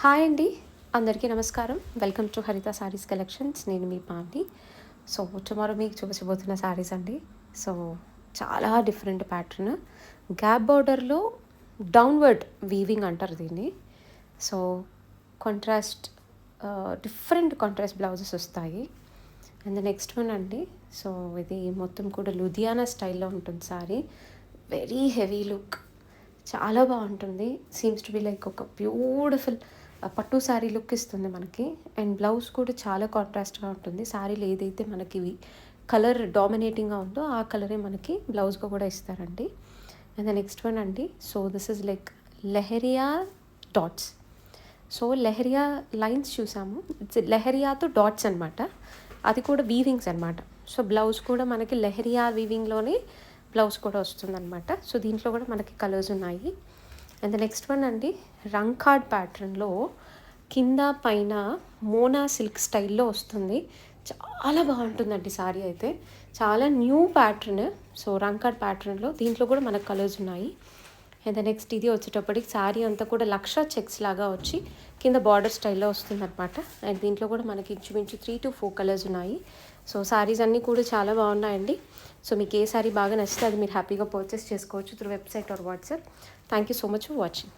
Hi అండి, అందరికీ నమస్కారం. వెల్కమ్ టు హరిత సారీస్ కలెక్షన్స్. నేను మీ పావని. సో టుమారో మీకు చూపించబోతున్న సారీస్ అండి. సో చాలా డిఫరెంట్ ప్యాటర్న్, గ్యాప్ బార్డర్లో డౌన్వర్డ్ వీవింగ్ అంటారు దీన్ని. So contrast, different contrast blouses వస్తాయి. అండ్ నెక్స్ట్ వన్ అండి, సో ఇది మొత్తం కూడా లుధియానా స్టైల్లో ఉంటుంది సారీ. వెరీ హెవీ లుక్, చాలా బాగుంటుంది. సీమ్స్ టు బి లైక్ ఒక బ్యూటిఫుల్ పట్టు శారీ లుక్ ఇస్తుంది మనకి. అండ్ బ్లౌజ్ కూడా చాలా కాంట్రాస్ట్గా ఉంటుంది. శారీలో ఏదైతే మనకి కలర్ డామినేటింగ్గా ఉందో ఆ కలరే మనకి బ్లౌజ్గా కూడా ఇస్తారండి. అండ్ ద నెక్స్ట్ వన్ అండి, so this is like leheriya dots. So leheriya lines చూసాము, లెహరియాతో డాట్స్ అనమాట. అది కూడా వీవింగ్స్ అనమాట. సో బ్లౌజ్ కూడా మనకి లెహరియా వీవింగ్లోనే బ్లౌజ్ కూడా వస్తుందన్నమాట. సో దీంట్లో కూడా మనకి కలర్స్ ఉన్నాయి. అండ్ ద నెక్స్ట్ వన్ అండి, రంకాడ్ ప్యాటర్న్లో కింద పైన మోనా సిల్క్ స్టైల్లో వస్తుంది. చాలా బాగుంటుందండి సారీ అయితే. చాలా న్యూ ప్యాటర్న్. సో రంకాడ్ ప్యాటర్న్లో దీంట్లో కూడా మనకు కలర్స్ ఉన్నాయి. అండ్ ద నెక్స్ట్ ఇది వచ్చేటప్పటికి శారీ అంతా కూడా లక్ష చెక్స్ లాగా వచ్చి కింద బార్డర్ స్టైల్లో వస్తుంది అనమాట. అండ్ దీంట్లో కూడా మనకి ఇంచుమించు 3 to 4 కలర్స్ ఉన్నాయి. సో శారీస్ అన్నీ కూడా చాలా బాగున్నాయండి. సో మీకు ఏ శారీ బాగా నచ్చితే అది మీరు హ్యాపీగా పర్చేస్ చేసుకోవచ్చు through website are WhatsApp. Thank you so much for watching.